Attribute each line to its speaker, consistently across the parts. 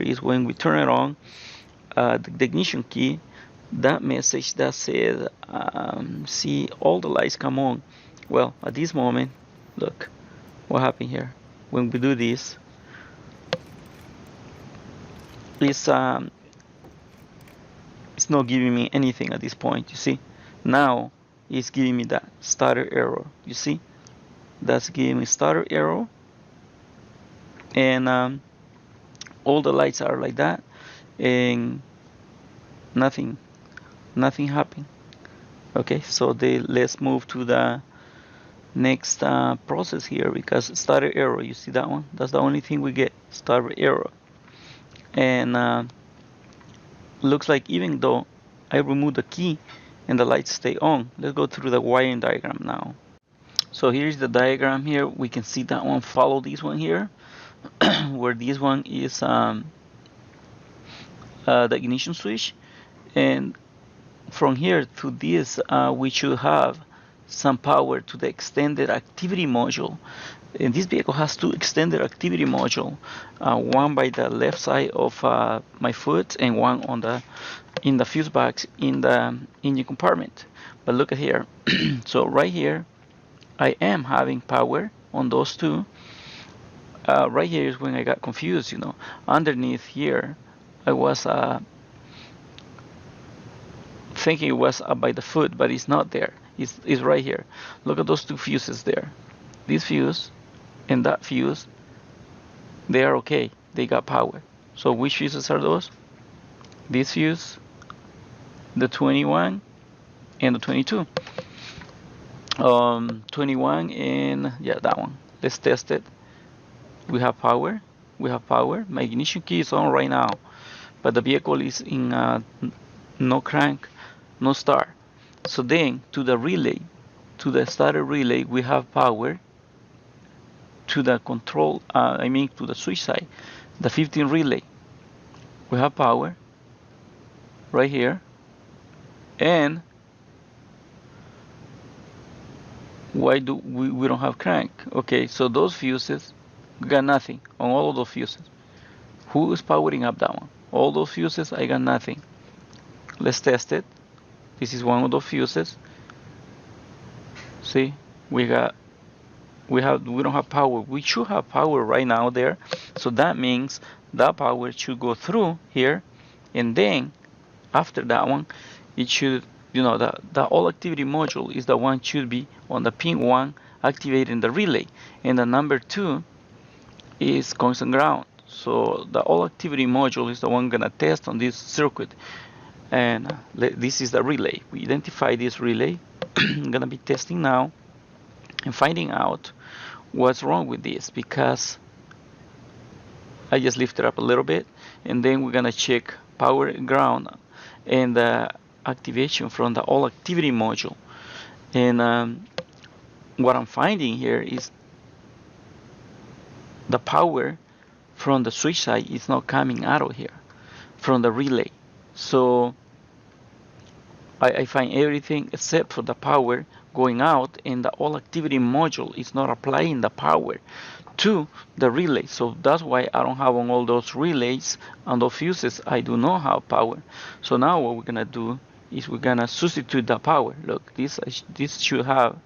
Speaker 1: is when we turn it on, the ignition key, that message that said, see all the lights come on. Well, at this moment, look what happened here. When we do this, it's not giving me anything at this point. You see, now it's giving me that starter error. You see, that's giving me starter error, and all the lights are like that, and nothing happened. Okay, so let's move to the next process here, because starter error, you see that one, that's the only thing we get, starter error. And looks like even though I remove the key and the lights stay on. Let's go through the wiring diagram now. So here's the diagram here. We can see that one follow this one here where this one is the ignition switch, and from here to this we should have some power to the extended activity module. And this vehicle has two extended activity module, one by the left side of my foot and one on in the fuse box in the engine compartment. But look at here. So right here I am having power on those two. Right here is when I got confused, underneath here I was thinking it was up by the foot, but it's not there. It's right here. Look at those two fuses there. This fuse and that fuse, they are okay. They got power. So which fuses are those? This fuse, the 21 and the 22. 21 and yeah, that one. Let's test it. We have power. My ignition key is on right now, but the vehicle is in no crank, no start. So then to the relay, to the starter relay, we have power. To the control, to the switch side, the 15 relay, we have power right here. And why do we don't have crank? Okay, so those fuses, we got nothing on all of those fuses. Who is powering up that one? All those fuses, I got nothing. Let's test it. This is one of those fuses. See, we don't have power. We should have power right now there. So that means that power should go through here, and then after that one, it should, the all activity module is the one should be on the pin 1 activating the relay, and the number 2 is constant ground. So the all activity module is the one gonna test on this circuit, and this is the relay. We identify this relay. I'm gonna be testing now and finding out what's wrong with this, because I just lifted up a little bit, and then we're gonna check power and ground and the activation from the all activity module. And what I'm finding here is the power from the switch side is not coming out of here from the relay. So I find everything except for the power going out, and the all activity module is not applying the power to the relay. So that's why I don't have on all those relays and those fuses, I do not have power. So now what we're gonna do is we're gonna substitute the power. Look, this should have,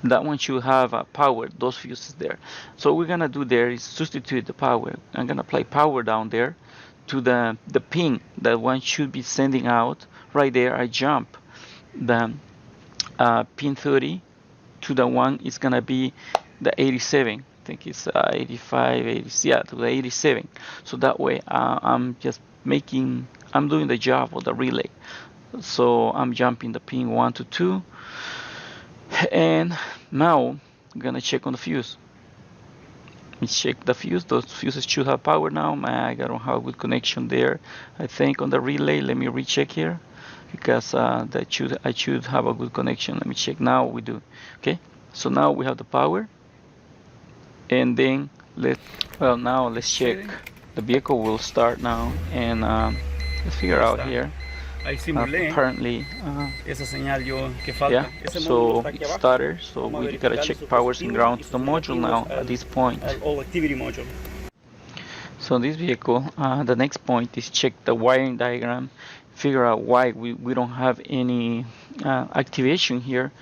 Speaker 1: that one should have power, those fuses there. So what we're gonna do there is substitute the power. I'm gonna apply power down there to the pin that one should be sending out. Right there I jump the pin 30 to the one is gonna be the 87. I think it's 85, 80, yeah, to the 87. So that way I'm doing the job of the relay. So I'm jumping the pin 1 to 2, and now I'm gonna check on the fuse. Let's check the fuse. Those fuses should have power now. I don't have a good connection there, I think, on the relay. Let me recheck here, because I should have a good connection. Let me check now. We do. Okay, so now we have the power, and then now let's check. The vehicle will start now, and let's figure out here. Apparently,
Speaker 2: esa señal que falta.
Speaker 1: yeah, so it started, so we gotta check powers and ground to the module now at this point.
Speaker 2: All activity module.
Speaker 1: So this vehicle, the next point is check the wiring diagram, figure out why we don't have any activation here.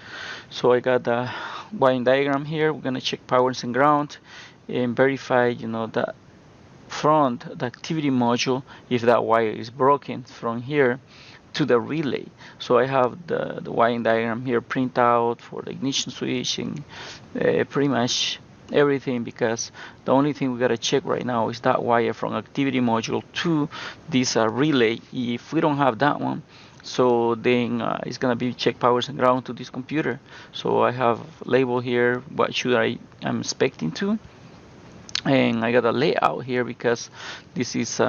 Speaker 1: So I got the wiring diagram here. We're gonna check powers and ground and verify, you know, the front, the activity module, if that wire is broken from here to the relay. So I have the wiring diagram here print out for the ignition switch and pretty much everything, because the only thing we gotta check right now is that wire from activity module to this relay. If we don't have that one, so then it's gonna be check powers and ground to this computer. So I have label here what should I'm expecting to, and I got a layout here because this is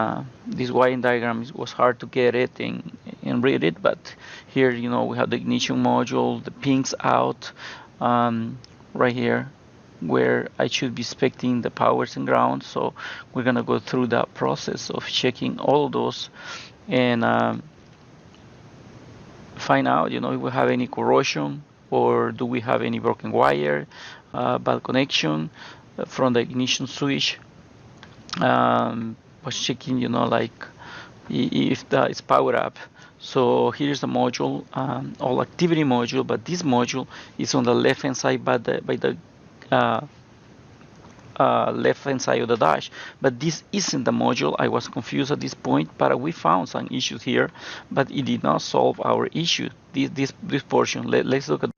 Speaker 1: this wiring diagram was hard to get it and read it, but here, you know, we have the ignition module, the pins out right here where I should be expecting the powers and ground. So we're gonna go through that process of checking all of those and find out, you know, if we have any corrosion or do we have any broken wire, bad connection from the ignition switch. Was checking, you know, like if that is powered up. So here's the module, all activity module, but this module is on the left hand side by the left hand side of the dash, but this isn't the module. I was confused at this point, but we found some issues here, but it did not solve our issue, this portion. Let's look at.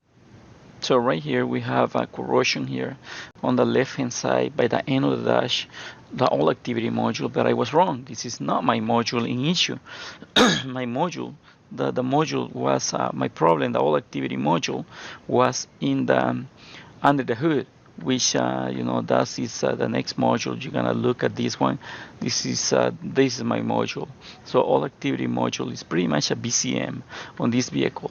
Speaker 1: So right here we have a corrosion here on the left hand side by the end of the dash, the all activity module, but I was wrong. This is not my module in issue. My module, the module was my problem. The all activity module was in the under the hood, which you know, that is the next module. You're gonna look at this one. This is my module. So all activity module is pretty much a BCM on this vehicle.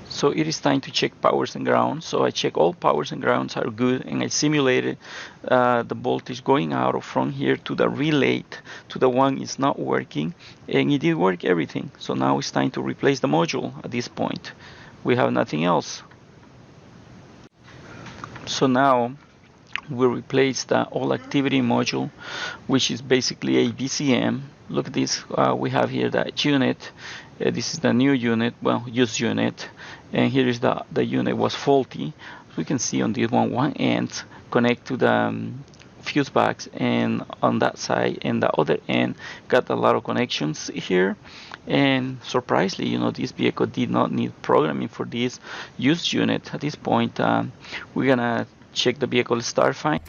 Speaker 1: So it is time to check powers and grounds. So I check all powers and grounds are good, and I simulated the voltage going out from here to the relay to the one is not working, and it did work everything. So now it's time to replace the module. At this point we have nothing else. So now we replace the all activity module, which is basically a BCM. Look at this, we have here that unit. This is the new unit, well, used unit, and here is the unit was faulty. So we can see on this one end connect to the fuse box, and on that side and the other end got a lot of connections here. And surprisingly, you know, this vehicle did not need programming for this used unit. At this point, we're gonna check the vehicle start fine.